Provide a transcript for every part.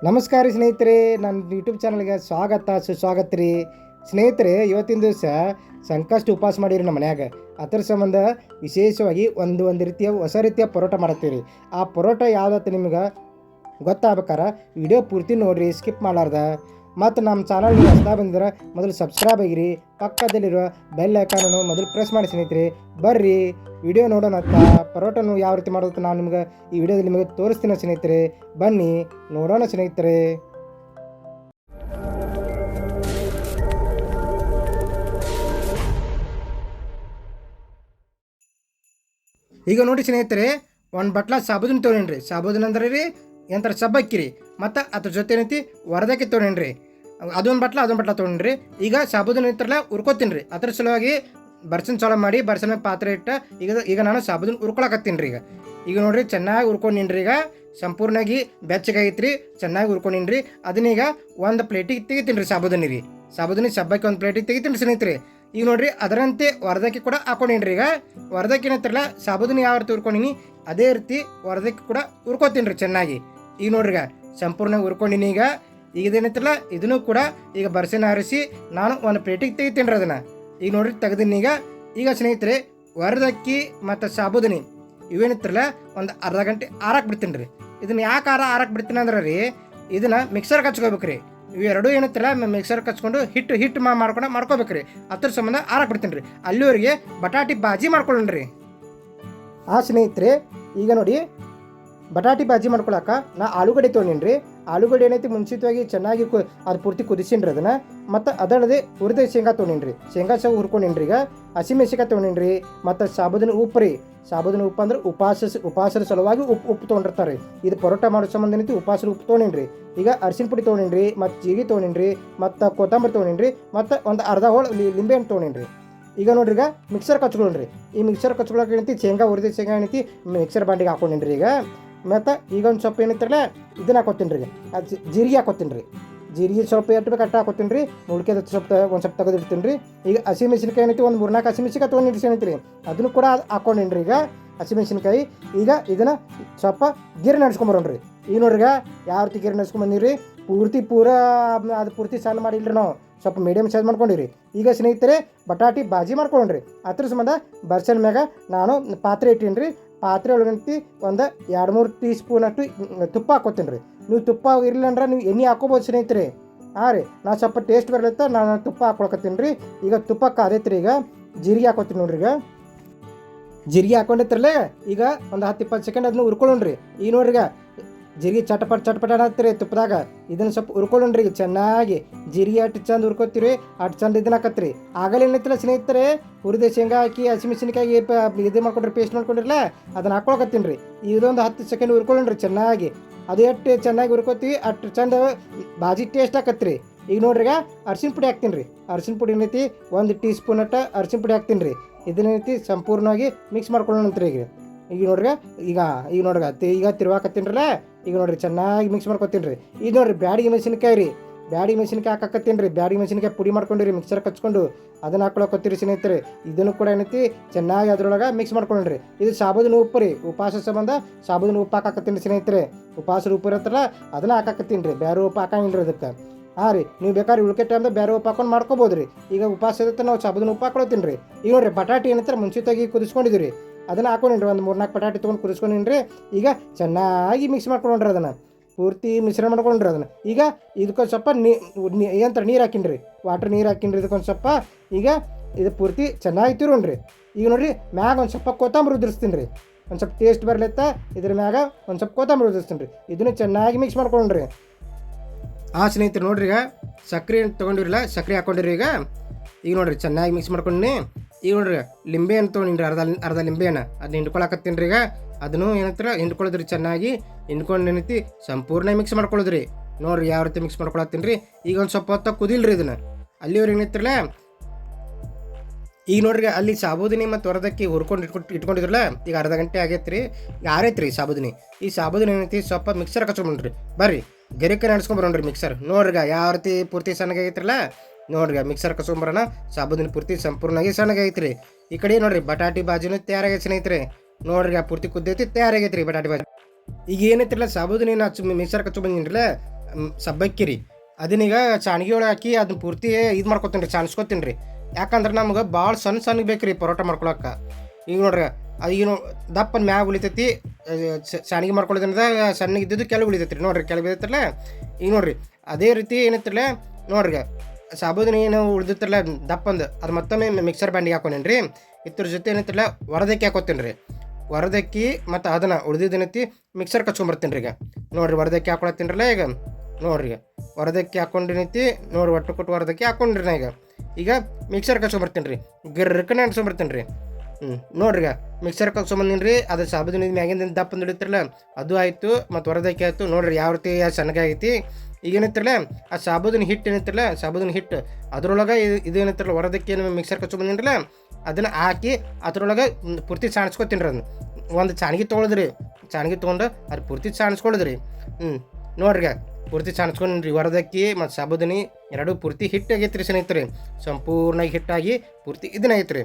ನಮಸ್ಕಾರ ಸ್ನೇಹಿತರೆ, ನನ್ನ ಯೂಟ್ಯೂಬ್ ಚಾನಲ್ಗೆ ಸ್ವಾಗತ ಸುಸ್ವಾಗತ ರೀ. ಸ್ನೇಹಿತರೆ, ಇವತ್ತಿನ ದಿವಸ ಸಂಕಷ್ಟ ಉಪವಾಸ ಮಾಡಿರಿ ನಮ್ಮ ಮನ್ಯಾಗ. ಅದರ ಸಂಬಂಧ ವಿಶೇಷವಾಗಿ ಒಂದು ರೀತಿಯ ಹೊಸ ರೀತಿಯ ಪರೋಟ ಮಾಡತ್ತೀವಿ. ಆ ಪರೋಟ ಯಾವುದತ್ತು ನಿಮ್ಗೆ ಗೊತ್ತಾಗ್ಬೇಕಾರ ವಿಡಿಯೋ ಪೂರ್ತಿ ನೋಡಿರಿ, ಸ್ಕಿಪ್ ಮಾಡಲಾರ್ದ. ಮತ್ತು ನಮ್ಮ ಚಾನಲ್ ಹೊಸದಾ ಬಂದಿದ್ರೆ ಮೊದಲು ಸಬ್ಸ್ಕ್ರೈಬ್ ಆಗಿರಿ, ಪಕ್ಕದಲ್ಲಿರುವ ಬೆಲ್ ಐಕಾನನ್ನು ಮೊದಲು ಪ್ರೆಸ್ ಮಾಡಿ ಸ್ನೇಹಿತರೆ. ಬರ್ರಿ ವಿಡಿಯೋ ನೋಡೋಣ. ಪರೋಟನು ಯಾವ ರೀತಿ ಮಾಡೋದು ನಾನು ನಿಮ್ಗೆ ಈ ವಿಡಿಯೋದಲ್ಲಿ ನಿಮಗೆ ತೋರಿಸ್ತೀನಿ ಸ್ನೇಹಿತರೆ. ಬನ್ನಿ ನೋಡೋಣ ಸ್ನೇಹಿತರೆ. ಈಗ ನೋಡಿ ಸ್ನೇಹಿತರೆ, ಒಂದು ಬಟ್ಲ ಸಾಬೂದನ್ನ ತೊಗೊಂಡ್ರಿ. ಸಾಬೂದನ್ನ ಅಂದ್ರೆ ರೀ ಎಂಥರ ಸಬ್ಬಕ್ಕಿರಿ. ಮತ್ತು ಅದ್ರ ಜೊತೆ ಏನೈತಿ ವರದಕ್ಕೆ ತೊಗೊಂಡ್ರಿ. ಅದೊಂದು ಬಟ್ಲ ತೊಗೊಂಡ್ರಿ. ಈಗ ಸಾಬೂದನ್ನ ಇತ್ತರಲ್ಲ ಉರ್ಕೋತೀನಿ ರೀ. ಅದ್ರ ಸಲುವಾಗಿ ಬರ್ಸನ್ ಚಾಲೋ ಮಾಡಿ ಬರ್ಸನ್ ಮೇಲೆ ಪಾತ್ರೆ ಇಟ್ಟ ಈಗ ನಾನು ಸಾಬೂದನ್ನ ಉರ್ಕೊಳಕತ್ತೀನಿ ರೀ. ಈಗ ನೋಡಿರಿ, ಚೆನ್ನಾಗಿ ಉರ್ಕೊಂಡಿನ್ರಿ. ಈಗ ಸಂಪೂರ್ಣವಾಗಿ ಬೆಚ್ಚಗಾಗಿತ್ತು ರೀ, ಚೆನ್ನಾಗಿ ಉರ್ಕೊಂಡಿನ್ರಿ. ಅದನ್ನೀಗ ಒಂದು ಪ್ಲೇಟಿಗೆ ತೆಗಿತೀನಿ ರೀ. ಸಾಬೂದನಿ ಸಬ್ಬಕ್ಕೆ ಒಂದು ಪ್ಲೇಟಿಗೆ ತೆಗಿತೀನಿ ಸ್ನೇಹಿತರೆ. ಈಗ ನೋಡಿರಿ, ಅದರಂತೆ ವರದಕ್ಕೆ ಕೂಡ ಹಾಕೊಂಡಿನ್ರಿ. ಈಗ ವರದಕ್ಕೆ ಏನಂತಾರಲ್ಲ ಸಾಬೂದನಿ ಯಾವ ರೀತಿ ಉರ್ಕೊಂಡಿನಿ ಅದೇ ರೀತಿ ವರದಕ್ಕೆ ಕೂಡ ಉರ್ಕೋತೀನಿ ರೀ ಚೆನ್ನಾಗಿ. ಈಗ ನೋಡ್ರಿ, ಸಂಪೂರ್ಣ ಉರ್ಕೊಂಡಿನಿ. ಈಗ ಇದೇನೈತಲ್ಲ ಇದನ್ನು ಕೂಡ ಈಗ ಬರ್ಸೆನ ಹರಿಸಿ ನಾನು ಒಂದು ಪ್ಲೇಟಿಗೆ ತೆಗಿತೀನಿ ರೀ ಅದನ್ನು. ಈಗ ನೋಡ್ರಿ ತೆಗೆದಿನಿ. ಈಗ ಸ್ನೇಹಿತರೆ, ವರದಕ್ಕಿ ಮತ್ತು ಸಾಬೂದನಿ ಇವೇನಿತ್ತರಲ್ಲ ಒಂದು ಅರ್ಧ ಗಂಟೆ ಆರಕ್ಕೆ ಬಿಡ್ತೀನಿ ರೀ. ಇದನ್ನು ಯಾಕೆ ಆರಕ್ಕೆ ಬಿಡ್ತೀನಿ ಅಂದ್ರೆ ರೀ, ಇದನ್ನು ಮಿಕ್ಸರ್ಗೆ ಹಚ್ಕೋಬೇಕು ರೀ. ಇವೆರಡೂ ಏನತ್ತಲ್ಲ ಮಿಕ್ಸರ್ಗೆ ಹಚ್ಕೊಂಡು ಹಿಟ್ಟು ಮಾಡ್ಕೋಬೇಕು ರೀ. ಅದ್ರ ಸಂಬಂಧ ಆರಕ್ಕೆ ಬಿಡ್ತೀನಿ ರೀ. ಅಲ್ಲಿವರೆಗೆ ಬಟಾಟಿ ಬಾಜಿ ಮಾಡ್ಕೊಳ್ಳೋಣ್ರಿ. ಸ್ನೇಹಿತರೆ, ಈಗ ನೋಡಿ ಬಟಾಟಿ ಬಾಜಿ ಮಾಡ್ಕೊಳಕ ನಾ ಆಲೂಗಡ್ಡೆ ತೊಗೊಂಡಿನಿ. ಆಲೂಗಡ್ಡೆ ಏನೈತಿ ಮುಂಚಿತವಾಗಿ ಚೆನ್ನಾಗಿ ಅದು ಪೂರ್ತಿ ಕುದಿಸಿನ್ರಿ ಅದನ್ನು. ಮತ್ತು ಅದಲ್ಲದೆ ಹುರಿದ ಶೇಂಗಾ ತೊಗೊಂಡಿನಿ. ಶೇಂಗಾ ಸಹ ಹುರ್ಕೊಂಡಿನಿ. ಈಗ ಹಸಿಮೆಣ್ಸಿಕಾಯಿ ತೊಗೊಂಡಿನಿ. ಮತ್ತು ಸಾಬೂದಿನ ಉಪ್ಪು ರೀ. ಸಾಬೂದಿನ ಉಪ್ಪು ಅಂದ್ರೆ ಉಪವಾಸದ ಸಲುವಾಗಿ ಉಪ್ಪು ತೊಗೊಂಡಿರ್ತಾರೆ. ಇದು ಪರೋಟ ಮಾಡೋ ಸಂಬಂಧ ಏನೈತಿ ಉಪವಾಸದ ಉಪ್ಪು ತೊಗೊಂಡಿನಿ. ಈಗ ಅರಿಶಿನ ಪುಡಿ ತೊಗೊಂಡಿನಿ, ಮತ್ತು ಜೀರಿಗೆ ತೊಗೊಂಡಿನಿ, ಮತ್ತು ಕೊತ್ತಂಬರಿ ತೊಗೊಂಡಿನಿ, ಮತ್ತು ಒಂದು ಅರ್ಧ ಹೋಳು ಲಿಂಬೆ ಹಣ್ಣು ತೊಗೊಂಡಿನಿ. ಈಗ ನೋಡ್ರಿ, ಈಗ ಮಿಕ್ಸರ್ ಕಚ್ಕೊಳ್ಳ್ರಿ. ಈ ಮಿಕ್ಸರ್ ಕಚ್ಕೊಳಕ್ಕೆ ಏನೈತಿ ಶೇಂಗಾ ಹುರಿದ ಶೇಂಗಾ ಏನೈತಿ ಮಿಕ್ಸರ್ ಬಾಂಡಿಗೆ ಹಾಕೊಂಡಿನಿ. ಈಗ ಮತ್ತು ಈಗ ಒಂದು ಸ್ವಲ್ಪ ಏನೈತಿರಲ್ಲ ಇದನ್ನು ಹಾಕೋತೀನಿ ರೀ. ಅದು ಜೀರಿಗೆ ಹಾಕೋತೀನಿ ರೀ. ಜೀರಿಗೆ ಸ್ವಲ್ಪ ಎಷ್ಟು ಬೇಕು ಅಟ್ಟ ಹಾಕೋತೀನಿ ರೀ. ಉಳ್ಕೆದ ಒಂದು ಸ್ವಲ್ಪ ತೆಗೆದಿಡ್ತೀನಿ ರೀ. ಈಗ ಹಸಿಮೆಣ್ಸಿನ್ಕಾಯಿ ಏನೈತಿ ಒಂದು 3-4 ಹಸಿಮೆಣ್ಸಿನ್ಕಾಯಿ ತೊಗೊಂಡಿರಿ ಏನೈತಿ ರೀ. ಅದನ್ನು ಕೂಡ ಹಾಕೊಂಡಿನಿ ಈಗ ಹಸಿಮೆಣ್ಸಿನ್ಕಾಯಿ. ಈಗ ಇದನ್ನು ಸ್ವಲ್ಪ ಗಿರ್ ನಡೆಸ್ಕೊಂಬರೋಣ್ರಿ. ಈಗ ನೋಡ್ರಿ, ಯಾವ ರೀತಿ ಗಿರ್ ನಡೆಸ್ಕೊಂಬಂದಿರಿ. ಅದು ಪೂರ್ತಿ ಸಣ್ಣ ಮಾಡಿಲ್ರಿ, ನಾವು ಸ್ವಲ್ಪ ಮೀಡಿಯಮ್ ಸೈಜ್ ಮಾಡ್ಕೊಂಡಿರಿ. ಈಗ ಸ್ನೇಹಿತರೆ, ಬಟಾಟಿ ಬಾಜಿ ಮಾಡ್ಕೊಂಡ್ರಿ. ಅದ್ರ ಸಂಬಂಧ ಬರ್ಸನ್ ಮ್ಯಾಗ ನಾನು ಪಾತ್ರೆ ಇಟ್ಟೀನಿ ರೀ. ಪಾತ್ರೆ ಒಳಗಂತಿ ಒಂದು 2-3 ಟೀ ಸ್ಪೂನ್ ಅಷ್ಟು ತುಪ್ಪ ಹಾಕೋತೀನಿ ರೀ. ನೀವು ತುಪ್ಪ ಇರಲಿಲ್ಲ ಅಂದ್ರೆ ನೀವು ಎಣ್ಣೆ ಹಾಕೋಬೋದು ಸ್ನೇಹಿತರೆ. ರೀ, ನಾನು ಸ್ವಲ್ಪ ಟೇಸ್ಟ್ ಬರಲತ್ತ ನಾನು ತುಪ್ಪ ಹಾಕೊಳಕತ್ತೀನಿ ರೀ. ಈಗ ತುಪ್ಪ ಕಾದೈತಿ ರೀ. ಈಗ ಜೀರಿಗೆ ಹಾಕೋತೀನಿ ನೋಡ್ರಿ. ಈಗ ಜೀರಿಗೆ ಹಾಕೊಂಡಿರ್ತಿರಲ್ಲ, ಈಗ ಒಂದು 10-20 ಸೆಕೆಂಡ್ ಅದನ್ನ ಹುರ್ಕೊಳ್ಳೋಣ್ರಿ. ಈಗ ನೋಡ್ರಿ, ಜೀರಿಗೆ ಚಟಪಟ ಅನ್ನತ್ತೀರಿ ತುಪ್ಪದಾಗ. ಇದನ್ನು ಸ್ವಲ್ಪ ಹುರ್ಕೊಳ್ಳೋಣ್ರಿ ಚೆನ್ನಾಗಿ. ಜೀರಿಗೆ ಅಷ್ಟು ಚಂದ ಹುರ್ಕೋತೀರಿ, ಅಷ್ಟು ಚಂದ ಇದನ್ನ ಹಾಕತ್ರಿ. ಆಗಲೇ ಏನೈತಿಲ್ಲ ಸ್ನೇಹಿತರೆ, ಹುರಿದ ಶೇಂಗಾ ಹಾಕಿ ಹಸಿಮೆಣ್ಸಿನ್ಕಾಯಿ ಇದು ಮಾಡ್ಕೊಂಡ್ರಿ, ಪೇಸ್ಟ್ ಮಾಡ್ಕೊಂಡಿರಲ್ಲ ಅದನ್ನು ಹಾಕೊಳಕತ್ತೀನಿ ರೀ. ಇದೊಂದು 10 ಸೆಕೆಂಡ್ ಹುರ್ಕೊಳ್ಳೋಣ್ರಿ ಚೆನ್ನಾಗಿ. ಅದು ಎಷ್ಟು ಚೆನ್ನಾಗಿ ಹುರ್ಕೋತೀವಿ ಅಷ್ಟು ಚಂದ ಬಾಜಿ ಟೇಸ್ಟ್ ಹಾಕತ್ರಿ. ಈಗ ನೋಡ್ರಿ, ಅರ್ಶಿನ ಪುಡಿ ಹಾಕ್ತೀನಿ ರೀ. ಅರ್ಶಿನ ಪುಡಿ ಏನೈತಿ 1 ಟೀ ಸ್ಪೂನ್ ಅಷ್ಟು ಅರ್ಶಿನ ಪುಡಿ ಹಾಕ್ತೀನಿ ರೀ. ಇದನ್ನೈತಿ ಸಂಪೂರ್ಣವಾಗಿ ಮಿಕ್ಸ್ ಮಾಡ್ಕೊಳ್ಳೋಣಂತ್ರಿ. ಈಗ ನೋಡ್ರಿ, ಈಗ ತಿರ್ವಾಕತ್ತೀನಿರಲ್ಲ. ಈಗ ನೋಡ್ರಿ, ಚೆನ್ನಾಗಿ ಮಿಕ್ಸ್ ಮಾಡ್ಕೊತೀನಿ ರೀ. ಈಗ ನೋಡ್ರಿ, ಬ್ಯಾಡಿಗೆ ಮೆಣಸಿನ್ಕಾಯಿ ರೀ. ಬ್ಯಾಡಿಗೆ ಮೆಣಸಿನ್ಕಾಯಿ ಹಾಕತ್ತೀನಿ ರೀ. ಬ್ಯಾಡಿಗೆ ಮೆಣಸಿನ್ಕಾಯಿ ಪುಡಿ ಮಾಡ್ಕೊಂಡಿರಿ ಮಿಕ್ಸರ್ ಕಚ್ಕೊಂಡು ಅದನ್ನು ಹಾಕೊಳಕತ್ತೀರಿ ಸ್ನೇಹಿತರೆ. ಇದನ್ನು ಕೂಡ ಏನೈತಿ ಚೆನ್ನಾಗಿ ಅದ್ರೊಳಗೆ ಮಿಕ್ಸ್ ಮಾಡ್ಕೊಂಡ್ರಿ. ಇದು ಸಾಬೂದಿನ ಉಪ್ಪು ರೀ. ಉಪವಾಸ ಸಂಬಂಧ ಸಾಬೂದಿನ ಉಪ್ಪು ಹಾಕತ್ತೀನಿ ಸ್ನೇಹಿತರೆ. ಉಪವಾಸದ ಉಪ್ಪು ಇರತ್ತಲ್ಲ ಅದನ್ನು ಹಾಕತ್ತೀನಿ ರೀ. ಬೇರೆ ಉಪ್ಪು ಹಾಕಂಗಿಲ್ಲ ರೀ ಅದಕ್ಕೆ. ರೀ, ನೀವು ಬೇಕಾದ್ರೆ ಉಳ್ಕೆ ಟೈಮ್ದಾಗ ಬೇರೆ ಉಪ್ಪು ಹಾಕೊಂಡು ಮಾಡ್ಕೋಬೋದು ರೀ. ಈಗ ಉಪವಾಸ ಇರುತ್ತೆ ನಾವು ಸಾಬೂದಿನ ಉಪ್ಪು ಹಾಕೊಳ್ತೀನಿ ರೀ. ಈಗ ನೋಡ್ರಿ, ಬಟಾಟಿ ಏನಂತಾರೆ ಮುಂಚಿತವಾಗಿ ಕುದಿಸ್ಕೊಂಡಿದ್ದೀವಿ ರೀ. ಅದನ್ನು ಹಾಕೊಂಡಿನಿ. ಒಂದು 3-4 ಬಟಾಟಿ ತೊಗೊಂಡು ಕುದಿಸ್ಕೊಂಡಿನಿ ರೀ. ಈಗ ಚೆನ್ನಾಗಿ ಮಿಕ್ಸ್ ಮಾಡ್ಕೊಂಡ್ರಿ. ಅದನ್ನು ಪೂರ್ತಿ ಮಿಶ್ರಣ ಮಾಡ್ಕೊಂಡ್ರಿ. ಅದನ್ನು ಈಗ ಇದಕ್ಕೊಂದು ಸ್ವಲ್ಪ ನೀರು ಹಾಕಿನಿ ರೀ. ವಾಟ್ರ್ ನೀರು ಹಾಕಿನಿ ರೀ ಇದಕ್ಕೊಂದು ಸ್ವಲ್ಪ. ಈಗ ಇದು ಪೂರ್ತಿ ಚೆನ್ನಾಗಿ ತಿರೋಣ್ರಿ. ಈಗ ನೋಡಿರಿ, ಮ್ಯಾಗ ಒಂದು ಸ್ವಲ್ಪ ಕೊತ್ತಂಬರಿ ಉದುರಿಸ್ತೀನಿ ರೀ. ಒಂದು ಸ್ವಲ್ಪ ಟೇಸ್ಟ್ ಬರಲತ್ತ ಇದ್ರ ಮ್ಯಾಗ ಒಂದು ಸ್ವಲ್ಪ ಕೊತ್ತಂಬರಿ ಉದುರಿಸ್ತೀನಿ ರೀ. ಇದನ್ನು ಚೆನ್ನಾಗಿ ಮಿಕ್ಸ್ ಮಾಡ್ಕೊಂಡ್ರಿ. ಸ್ನೇಹಿತರೆ ನೋಡ್ರಿ, ಈಗ ಸಕ್ಕರೆ ತೊಗೊಂಡಿರಲ್ಲ, ಸಕ್ಕರೆ ಹಾಕೊಂಡಿರಿ. ಈಗ ನೋಡ್ರಿ, ಚೆನ್ನಾಗಿ ಮಿಕ್ಸ್ ಮಾಡ್ಕೊಂಡಿ. ಈಗ ನೋಡ್ರಿ, ಲಿಂಬೆ ಹಣ್ಣು ತೊಗೊಂಡಿನಿ ಅರ್ಧ ಲಿಂಬೆ ಹಣ್ಣು ಅದನ್ನ ಹಿಂಡ್ಕೊಳಕತ್ತೀನಿ ರೀ. ಈಗ ಅದನ್ನು ಏನಂತಾರೆ ಹಿಂಡ್ಕೊಳ್ಳೋದ್ರಿ. ಚೆನ್ನಾಗಿ ಹಿಂಡ್ಕೊಂಡು ಏನೈತಿ ಸಂಪೂರ್ಣ ಮಿಕ್ಸ್ ಮಾಡ್ಕೊಳ್ಳೋದ್ರಿ. ನೋಡ್ರಿ ಯಾವ ರೀತಿ ಮಿಕ್ಸ್ ಮಾಡ್ಕೊಳತ್ತೀನಿ ರೀ. ಈಗ ಒಂದು ಸ್ವಲ್ಪ ಹೊತ್ತು ಕುದಿಲ್ರಿ ಇದನ್ನು. ಅಲ್ಲಿವ್ರು ಏನೈತಿರಲ್ಲ. ಈಗ ನೋಡ್ರಿ, ಅಲ್ಲಿ ಸಾಬೂದಿನಿ ಮತ್ತು ವರದಕ್ಕಿ ಇಟ್ಕೊಂಡಿದ್ರಲ್ಲ. ಈಗ ಅರ್ಧ ಗಂಟೆ ಆಗೈತೆ ರೀ. ಈಗ ಆರೈತೆ ರೀ ಸಾಬೂದಿನಿ. ಈ ಸಾಬೂದಿನಿ ಏನೈತಿ ಸ್ವಲ್ಪ ಮಿಕ್ಸರ್ ಕಚ್ಕೊಂಡ್ರಿ. ಬರ್ರಿ ಗರಿಕೆ ನಡೆಸ್ಕೊಂಬರೋಣ್ರಿ ಮಿಕ್ಸರ್. ನೋಡ್ರಿ ಯಾವ ರೀತಿ ಪೂರ್ತಿ ಸಣ್ಣಗಾಗೈತ್ರಲ್ಲ. ನೋಡ್ರಿ ಮಿಕ್ಸರ್ ಕಸ್ಕೊಂಬರೋಣ. ಸಾಬೂದಿನ ಪೂರ್ತಿ ಸಂಪೂರ್ಣವಾಗಿ ಸಣ್ಣಗಾಗೈತ್ರಿ. ಈ ಕಡೆ ನೋಡ್ರಿ, ಬಟಾಟಿ ಬಾಜಿನೂ ತಯಾರಾಗೈತೆ ಸ್ನೇಹಿತರೆ. ನೋಡ್ರಿ, ಪೂರ್ತಿ ಕುದ್ದೈತಿ ತಯಾರಾಗೈತ್ರಿ ಬಟಾಟಿ ಬಾಜಿ. ಈಗ ಏನೈತಿರಲ್ಲ ಸಾಬೂದಿನ ಮಿಕ್ಸರ್ ಕಚ್ಕೊಂಬಂದಿನ್ರಲ್ಲ, ಸಬ್ಬಕ್ಕಿ ಅದನ್ನೀಗ ಚಾಣಿಗೆ ಒಳಗೆ ಹಾಕಿ ಅದನ್ನ ಪೂರ್ತಿ ಇದು ಮಾಡ್ಕೊತೀನಿ ರೀ, ಚಾಣಿಸ್ಕೊತೀನಿ ರೀ. ಯಾಕಂದ್ರೆ ನಮ್ಗೆ ಭಾಳ ಸಣ್ಣ ಬೇಕು ರೀ ಪರೋಟ ಮಾಡ್ಕೊಳಕ್ಕೆ. ಈಗ ನೋಡ್ರಿ ಈಗ ದಪ್ಪನ ಮ್ಯಾಗ ಉಳಿತೈತಿ, ಚಾಣಿಗೆ ಮಾಡ್ಕೊಳ್ಳೋದ್ರಿಂದ ಸಣ್ಣಗಿದ್ದು ಕೆಳಗೆ ಉಳಿತೈತಿ ರೀ. ನೋಡ್ರಿ ಕೆಳಗೆ ಬಿದ್ದೈತ್ರಲ್ಲ. ಈಗ ನೋಡ್ರಿ ಅದೇ ರೀತಿ ಏನೈತ್ರಲ್ಲ ನೋಡ್ರಿ ಸಾಬೂದಿನ ಏನು ಉಳಿದಿತ್ತಲ್ಲ ದಪ್ಪಂದು ಅದು ಮತ್ತೊಮ್ಮೆ ಮಿಕ್ಸರ್ ಬ್ಯಾಂಡಿಗೆ ಹಾಕೊಂಡೇನಿ ರೀ. ಇದ್ರ ಜೊತೆ ಏನೈತ್ರಲ್ಲ ವರದಕ್ಕಿ ಹಾಕೋತೀನಿ ರೀ. ವರದಕ್ಕಿ ಮತ್ತು ಅದನ್ನು ಉಳಿದಿದ್ದೇನೈತಿ ಮಿಕ್ಸರ್ ಕಚ್ಕೊಂಬರ್ತೀನಿ ರೀ. ಈಗ ನೋಡ್ರಿ ವರದಕ್ಕಿ ಹಾಕೊಳತ್ತೀನಿರಲ್ಲ. ಈಗ ನೋಡ್ರಿ ವರದಕ್ಕಿ ಹಾಕೊಂಡಿನೈತಿ ನೋಡ್ರಿ, ಒಟ್ಟು ಕೊಟ್ಟು ವರದಕ್ಕಿ ಹಾಕೊಂಡ್ರಿ ನಾ. ಈಗ ಮಿಕ್ಸರ್ ಕಚ್ಕೊಂಬರ್ತೀನಿ ರೀ, ಗಿರ್ಕನೆ ಅನ್ಸ್ಕೊಂಬರ್ತೀನಿ ರೀ. ನೋಡ್ರಿ ಈಗ ಮಿಕ್ಸರ್ ಕಚ್ಕೊಂಬಂದಿನಿ ರೀ. ಅದು ಸಾಬೂದಿನ ಮ್ಯಾಗಿಂದ ದಪ್ಪ ಹಿಡಿತಿರಲ್ಲ ಅದು ಆಯಿತು, ಮತ್ತು ವರದಕ್ಕಿ ಆಯಿತು. ನೋಡ್ರಿ ಯಾವ ರೀತಿ ಸಣ್ಣಗಾಗೈತಿ. ಈಗೇನೈತಿರಲ್ಲ ಆ ಸಾಬೂದಿನ ಹಿಟ್ಟು ಏನೈತಿರಲ್ಲ, ಸಾಬೂದಿನ ಹಿಟ್ಟು ಅದ್ರೊಳಗೆ ಇದೇನೈತಿರಲ್ಲ ವರದಕ್ಕಿ ಏನು ಮಿಕ್ಸರ್ ಕಚ್ಕೊಂಬಂದಿನಿರಲ್ಲ ಅದನ್ನು ಹಾಕಿ ಅದ್ರೊಳಗೆ ಪೂರ್ತಿ ಸಾಣಿಸ್ಕೊತೀನಿ ರೀ. ಅದನ್ನ ಒಂದು ಚಾಣಿಗೆ ತೊಗೊಳದ್ರಿ, ಚಾಣಿಗೆ ತೊಗೊಂಡು ಅದು ಪೂರ್ತಿ ಸಾಣಿಸ್ಕೊಳ್ಳೋದ್ರಿ. ನೋಡ್ರಿ ಪೂರ್ತಿ ಸಾಣಿಸ್ಕೊಂಡ್ರಿ ವರದಕ್ಕಿ ಮತ್ತು ಸಾಬೂದಿನಿ ಎರಡೂ ಪೂರ್ತಿ ಹಿಟ್ಟು ಆಗೈತೆ ರೀ. ಸ್ನೇಹಿತರೆ ಸಂಪೂರ್ಣ ಹಿಟ್ಟಾಗಿ ಪೂರ್ತಿ ಇದನ್ನ ಆಗೈತೆ ರೀ.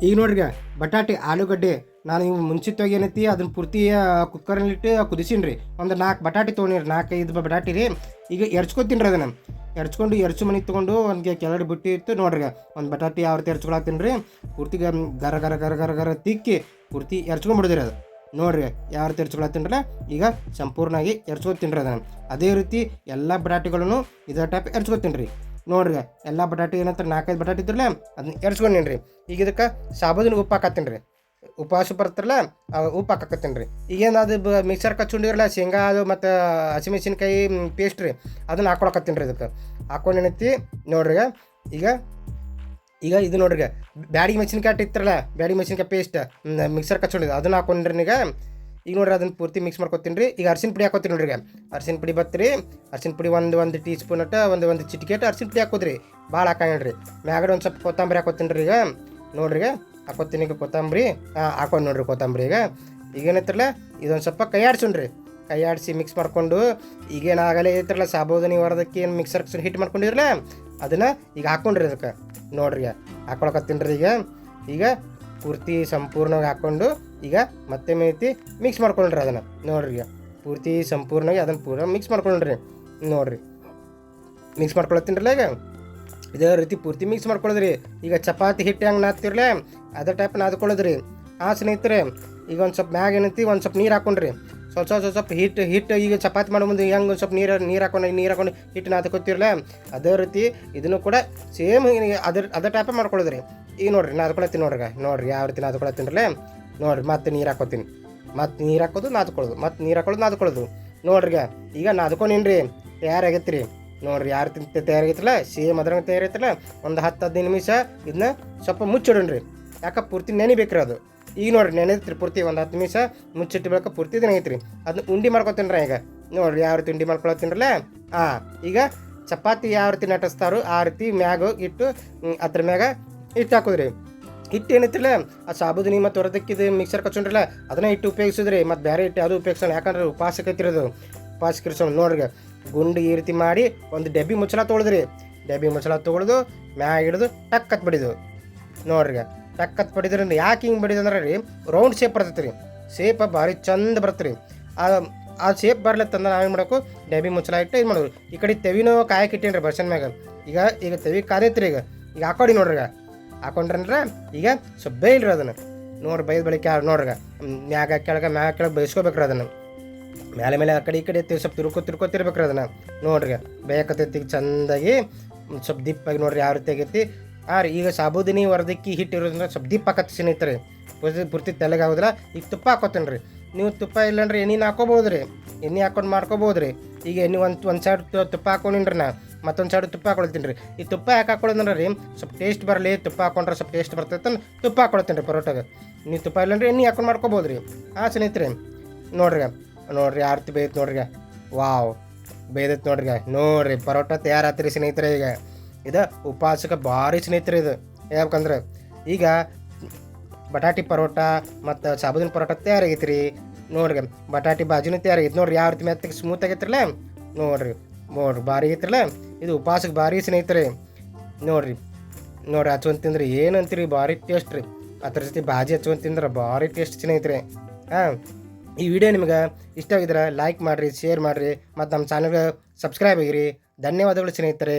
ಈಗ ನೋಡ್ರಿ ಬಟಾಟೆ ಆಲೂಗಡ್ಡೆ ನಾನು ಇವು ಮುಂಚಿತವಾಗಿ ಏನೈತಿ ಅದನ್ನ ಪೂರ್ತಿ ಕುಕ್ಕರ್ನಲ್ಲಿಟ್ಟು ಕುದಿಸೀನಿ ರೀ. ಒಂದು 4 ಬಟಾಟೆ ತೊಗೊಂಡಿರಿ, 4-5 ಬಟಾಟೆ ರೀ. ಈಗ ಎರ್ಚ್ಕೊತೀನಿ ರೀ. ಅದನ್ನು ಎರ್ಚ್ಕೊಂಡು ಮನೆಗೆ ತೊಗೊಂಡು ಒಂದು ಕೆಳಗಡೆ ಬಿಟ್ಟು ಇತ್ತು. ನೋಡ್ರಿ ಒಂದು ಬಟಾಟೆ ಯಾವ ರೀತಿ ಎರ್ಚ್ಕೊಳತ್ತೀನಿ ರೀ. ಪೂರ್ತಿ ಗರ ಗರ ಗರ ಗರ ಗರ ತಿಕ್ಕಿ ಪೂರ್ತಿ ಎರ್ಚ್ಕೊಂಡ್ಬಿಡಿದ್ರಿ. ಅದು ನೋಡ್ರಿ ಯಾವ ರೀತಿ ಎರ್ಚ್ಕೊಳತ್ತೀನಿ ರೀ. ಈಗ ಸಂಪೂರ್ಣವಾಗಿ ಎರ್ಚ್ಕೊತೀನಿ ರೀ. ಅದನ್ನು ಅದೇ ರೀತಿ ಎಲ್ಲ ಬಟಾಟೆಗಳನ್ನು ಇದೇ ಟೈಪ್ ಎರ್ಚ್ಕೊತೀನಿ ರೀ. ನೋಡ್ರಿ ಎಲ್ಲ ಬಟಾಟೆ ಏನಂತಾರೆ 4-5 ಬಟಾಟೆ ಇದ್ರಲ್ಲ ಅದನ್ನ ಎರ್ಚ್ಕೊಂಡೀನಿ ರೀ. ಈಗ ಇದಕ್ಕೆ ಸಾಬೂದಿನ ಉಪ್ಪು ಹಾಕತ್ತೀನಿ ರೀ. ಉಪವಾಸ ಬರ್ತಾರಲ್ಲ ಉಪ್ಪು ಹಾಕತ್ತೀನಿ ರೀ. ಈಗೇನು ಅದು ಮಿಕ್ಸರ್ ಕಚ್ಕೊಂಡಿರಲ್ಲ ಶೇಂಗಾ ಅದು ಮತ್ತು ಹಸಿಮೆಣಸಿನ್ಕಾಯಿ ಪೇಸ್ಟ್ ರೀ ಅದನ್ನು ಹಾಕೊಳಕತ್ತೀನಿ ರೀ. ಇದಕ್ಕೆ ಹಾಕೊಂಡೇನೈತಿ ನೋಡ್ರಿ. ಈಗ ಇದು ನೋಡ್ರಿ ಬ್ಯಾಡಿಗೆ ಮೆಣಸಿನ್ಕಾಯಿ ಇತ್ತರಲ್ಲ, ಬ್ಯಾಡಿಗೆ ಮೆಣಸಿನ್ಕಾಯಿ ಪೇಸ್ಟ್ ಮಿಕ್ಸರ್ ಕಚ್ಕೊಂಡಿದ್ದು ಅದನ್ನು ಹಾಕೊಂಡ್ರಿ. ಈಗ ನೋಡ್ರಿ ಅದನ್ನು ಪೂರ್ತಿ ಮಿಕ್ಸ್ ಮಾಡ್ಕೊತೀನಿ ರೀ. ಈಗ ಅರ್ಶಿನ ಪುಡಿ ಹಾಕೋತೀನಿ ನೋಡ್ರಿ. ಅರ್ಶಿನ ಪುಡಿ ಬತ್ರಿ. ಅರ್ಶಿನ ಪುಡಿ ಒಂದು ಟೀ ಸ್ಪೂನ್ ಅಟ್ಟ ಒಂದು ಚಿಟಿಕೆಟ್ ಅರ್ಶಿನ ಪುಡಿ ಹಾಕೋದ್ರಿ. ಭಾಳ ಹಾಕಂಡ್ರಿ. ಮ್ಯಾಗಡೆ ಒಂದು ಸ್ವಲ್ಪ ಕೊತ್ತಂಬರಿ ಹಾಕೋತೀನಿ ರೀ. ಈಗ ನೋಡ್ರಿ ಹಾಕೋತೀನಿ. ಈಗ ಕೊತ್ತಂಬರಿ ಹಾಕೊಂಡು ನೋಡ್ರಿ ಕೊತ್ತಂಬರಿ. ಈಗ ಏನೈತ್ರಲ್ಲ ಇದೊಂದು ಸ್ವಲ್ಪ ಕೈ ಆಡಿಸಿ ಮಿಕ್ಸ್ ಮಾಡಿಕೊಂಡು ಈಗೇನಾಗಲೇ ಐತ್ರಲ್ಲ ಸಾಬೂದಿನಿ ವರದಕ್ಕಿ ಏನು ಮಿಕ್ಸರ್ ಹಿಟ್ಟು ಮಾಡ್ಕೊಂಡಿರಲ್ಲ ಅದನ್ನು ಈಗ ಹಾಕ್ಕೊಂಡ್ರಿ. ಅದಕ್ಕೆ ನೋಡ್ರಿ ಹಾಕೊಳಕತ್ತೀನಿ ರೀ. ಈಗ ಪೂರ್ತಿ ಸಂಪೂರ್ಣವಾಗಿ ಹಾಕ್ಕೊಂಡು ಈಗ ಮತ್ತೆ ಮೇತಿ ಮಿಕ್ಸ್ ಮಾಡ್ಕೊಂಡ್ರಿ. ಅದನ್ನು ನೋಡ್ರಿ ಪೂರ್ತಿ ಸಂಪೂರ್ಣವಾಗಿ ಅದನ್ನು ಪೂರ ಮಿಕ್ಸ್ ಮಾಡ್ಕೊಂಡ್ರಿ. ನೋಡ್ರಿ ಮಿಕ್ಸ್ ಮಾಡ್ಕೊಳತ್ತೀನಿರಲ್ಲ. ಈಗ ಇದೇ ರೀತಿ ಪೂರ್ತಿ ಮಿಕ್ಸ್ ಮಾಡ್ಕೊಳ್ಳೋದ್ರಿ. ಈಗ ಚಪಾತಿ ಹಿಟ್ಟು ಹೆಂಗೆ ನಾದ್ತಿರಲ್ಲ ಅದೇ ಟೈಪ್ ನಾದ್ಕೊಳ್ಳೋದ್ರಿ. ಸ್ನೇಹಿತರೆ ಈಗ ಒಂದು ಸ್ವಲ್ಪ ಮ್ಯಾಗ ಏನೈತಿ ಒಂದು ಸ್ವಲ್ಪ ನೀರು ಹಾಕೊಂಡ್ರಿ. ಸ್ವಲ್ಪ ಹಿಟ್ಟು ಈಗ ಚಪಾತಿ ಮಾಡೋ ಮುಂದೆ ಹೆಂಗೆ ಒಂದು ಸ್ವಲ್ಪ ನೀರು ಹಾಕೊಂಡು ಹಿಟ್ಟು ನಾದ್ಕೊತಿರಲ್ಲ ಅದೇ ರೀತಿ ಇದನ್ನು ಕೂಡ ಸೇಮ್ ಅದೇ ಟೈಪೇ ಮಾಡ್ಕೊಳ್ಳೋದ್ರಿ. ಈಗ ನೋಡ್ರಿ ನಾದ್ಕೊಳತ್ತೀನಿ ನೋಡ್ರಿ ಯಾವ ರೀತಿ ನಾದ್ಕೊಳತ್ತೀನಿರಲ್ಲ. ನೋಡ್ರಿ ಮತ್ತೆ ನೀರು ಹಾಕೋತೀನಿ, ಮತ್ತೆ ನೀರು ಹಾಕೋದು ನಾದ್ಕೊಳ್ಳೋದು, ಮತ್ತೆ ನೀರು ಹಾಕೊಳ್ಳೋದು ನಾದ್ಕೊಳ್ಳೋದು. ನೋಡ್ರಿ ಈಗ ನಾದ್ಕೊಂಡೀನಿ ರೀ, ತಯಾರಾಗೈತಿ ರೀ. ನೋಡ್ರಿ ಯಾವ ರೀತಿ ತಯಾರಾಗೈತಲ್ಲ ಸೇಮ್ ಅದ್ರಂಗೆ ತಯಾರೈತಲ್ಲ. ಒಂದು 10-15 ನಿಮಿಷ ಇದನ್ನ ಸ್ವಲ್ಪ ಮುಚ್ಚಿಡೋಣ್ರಿ. ಯಾಕೆ ಪೂರ್ತಿ ನೆನಿಬೇಕ್ರಿ ಅದು. ಈಗ ನೋಡ್ರಿ ನೆನೆದ್ರಿ ಪೂರ್ತಿ ಒಂದು 10 ನಿಮಿಷ ಮುಚ್ಚಿಟ್ಟು ಬೆಳಕ ಪೂರ್ತಿ ನೆನೈತ್ರಿ. ಅದನ್ನ ಉಂಡೆ ಮಾಡ್ಕೊತೀನಿ ರೀ. ಈಗ ನೋಡ್ರಿ ಯಾವ ರೀತಿ ಉಂಡೆ ಮಾಡ್ಕೊಳತ್ತೀನಿರಲ್ಲ. ಈಗ ಚಪಾತಿ ಯಾವ ರೀತಿ ನಟಿಸ್ತಾರೋ ಆ ರೀತಿ ಮ್ಯಾಗ ಇಟ್ಟು ಅದ್ರ ಮ್ಯಾಗ ಹಿಟ್ಟು ಹಾಕೋದ್ರಿ. ಹಿಟ್ಟು ಏನೈತಿಲ್ಲ ಆ ಸಾಬೂದಿನಿ ಮತ್ತು ವರದಕ್ಕಿದು ಮಿಕ್ಸರ್ ಕಚ್ಕೊಂಡ್ರಲ್ಲ ಅದನ್ನ ಹಿಟ್ಟು ಉಪಯೋಗಿಸಿದ್ರಿ. ಮತ್ತು ಬೇರೆ ಹಿಟ್ಟು ಅದು ಉಪಯೋಗಿಸೋಣ ಯಾಕಂದ್ರೆ ಉಪವಾಸಕ್ಕೈತಿರೋದು. ಉಪವಾಸಕ್ಕಿರಿಸೋಣ ನೋಡ್ರಿ ಗುಂಡು ಈ ರೀತಿ ಮಾಡಿ ಒಂದು ಡಬ್ಬಿ ಮುಚ್ಚಳ ತೊಗೊಳಿದ್ರಿ. ಡಬ್ಬಿ ಮುಚ್ಚಳ ತೊಗೊಳ್ದು ಮ್ಯಾಗ ಹಿಡಿದು ಟಕ್ಕತ್ ಬಡಿದು ನೋಡ್ರಿ ಟಕ್ಕತ್ ಬಡಿದ್ರಿ. ಯಾಕೆ ಹಿಂಗೆ ಬಡಿದಂದ್ರೆ ರೀ ರೌಂಡ್ ಶೇಪ್ ಬರ್ತೈತೆ ರೀ. ಶೇಪ್ ಭಾರಿ ಚಂದ ಬರುತ್ತೆ ರೀ. ಆ ಶೇಪ್ ಬರ್ಲತ್ತಂದ್ರೆ ನಾವೇನು ಮಾಡೋಕು ಡಬ್ಬಿ ಮುಚ್ಚಳ ಇಟ್ಟು ಇದು ಮಾಡೋದು. ಈ ಕಡೆ ತೆವಿನೂ ಕಾಯಕ್ಕೆ ಇಟ್ಟೇನಿ ರೀ ಬರ್ಸನ್ ಮ್ಯಾಗ. ಈಗ ತೆವಿ ಕಾದೈತ್ರಿ. ಈಗ ಹಾಕೊಡಿ ನೋಡ್ರಿ. ಹಾಕೊಂಡ್ರಂದ್ರೆ ಈಗ ಸ್ವಲ್ಪ ಬೇಯಿಲ್ರಿ ಅದನ್ನು. ನೋಡ್ರಿ ಬೈದ ಬಳಿಕ ನೋಡ್ರಿ ಮ್ಯಾಗ ಕೆಳಗೆ ಬೇಯಿಸ್ಕೋಬೇಕ್ರಿ. ಅದನ್ನು ಮೇಲೆ ಆ ಕಡೆ ಈ ಕಡೆ ಸ್ವಲ್ಪ ತಿರ್ಕೋತಿರ್ಬೇಕ್ರಿ. ಅದನ್ನು ನೋಡ್ರಿ ಬೇಯಕತ್ತೈತಿ ಚಂದಾಗಿ ಸ್ವಲ್ಪ ದಿಪ್ಪಾಗಿ ನೋಡ್ರಿ ಯಾವ ರೀತಿ ಆಗೈತಿ. ರೀ ಈಗ ಸಾಬೂದಿನಿ ವರದಕ್ಕಿ ಹಿಟ್ಟು ಇರೋದ್ರಿಂದ ಸ್ವಲ್ಪ ದಿಪ್ಪ ಹಾಕತ್ತಿ ಸ್ನೇಹಿತರೆ. ಪೂರ್ತಿ ತೆಲೆಗೆ ಆಗೋದಿಲ್ಲ. ಈಗ ತುಪ್ಪ ಹಾಕೋತೀನಿ ರೀ. ನೀವು ತುಪ್ಪ ಇಲ್ಲಂದ್ರೆ ಎಣ್ಣೆನ ಹಾಕೋಬೋದು ರೀ. ಎಣ್ಣೆ ಹಾಕೊಂಡು ಮಾಡ್ಕೋಬೋದು ರೀ. ಈಗ ಎಣ್ಣೆ ಒಂದು ಸೈಡ್ ತುಪ್ಪ ಹಾಕೊಂಡಿನ್ರಿ. ನಾ ಮತ್ತೊಂದು ಸೈಡ್ ತುಪ್ಪ ಹಾಕೊಳ್ತೀನಿ ರೀ. ಈ ತುಪ್ಪ ಯಾಕೆ ಹಾಕೊಳ್ಳೋದಂದ್ರೆ ರೀ ಸ್ವಲ್ಪ ಟೇಸ್ಟ್ ಬರಲಿ. ತುಪ್ಪ ಹಾಕೊಂಡ್ರೆ ಸ್ವಲ್ಪ ಟೇಸ್ಟ್ ಬರ್ತೈತೆ ತುಪ್ಪ ಹಾಕೊಳ್ತೀನಿ ರೀ ಪರೋಟಾಗೆ. ನೀವು ತುಪ್ಪ ಇಲ್ಲಂದ್ರೆ ಎಣ್ಣೆ ಹಾಕೊಂಡು ಮಾಡ್ಕೋಬೋದು ರೀ. ಸ್ನೇಹಿತರೆ ನೋಡ್ರಿ ಯಾವ ರೀತಿ ಬೇಯ್ತು ನೋಡ್ರಿ. ವಾವ್ ಬೇಯ್ದೈತೆ ನೋಡ್ರಿ ಪರೋಟ ತಯಾರಾತ್ರಿ ಸ್ನೇಹಿತರೆ. ಈಗ ಇದು ಉಪವಾಸಕ್ಕೆ ಭಾರಿ ಸ್ನೇಹಿತರೆ. ಇದು ಯಾಕಂದ್ರೆ ಈಗ ಬಟಾಟಿ ಪರೋಟ ಮತ್ತು ಸಾಬೂದಿನ ಪರೋಟ ತಯಾರಾಗೈತೆ ರೀ. ನೋಡ್ರಿ ಬಟಾಟಿ ಬಾಜಿನೂ ತಯಾರಾಗೈತೆ ನೋಡ್ರಿ ಯಾವ ರೀತಿ ಮೆತ್ತಗೆ ಸ್ಮೂತ್ ಆಗೈತ್ರಲ್ಲ. ನೋಡ್ರಿ ಭಾರಿ ಆಗೈತ್ರಲ್ಲ. ಇದು ಉಪವಾಸಕ್ಕೆ ಭಾರಿ ಸ್ನೇಹಿತರೆ. ನೋಡ್ರಿ ಹಚ್ಕೊಂಡ್ ತಿಂದ್ರಿ ಏನಂತೀರಿ ಭಾರಿ ಟೇಸ್ಟ್ ರೀ. ಅದ್ರ ಜೊತೆ ಬಾಜಿ ಹಚ್ಕೊಂಡ್ ತಿಂದ್ರೆ ಭಾರಿ ಟೇಸ್ಟ್ ಸ್ನೇಹಿತರೆ. ಈ ವಿಡಿಯೋ ನಿಮ್ಗೆ ಇಷ್ಟ ಆಗಿದ್ರೆ ಲೈಕ್ ಮಾಡಿರಿ, ಶೇರ್ ಮಾಡಿರಿ ಮತ್ತು ನಮ್ಮ ಚಾನಲ್ಗೆ ಸಬ್ಸ್ಕ್ರೈಬ್ ಆಗಿರಿ. ಧನ್ಯವಾದಗಳು ಸ್ನೇಹಿತರೆ.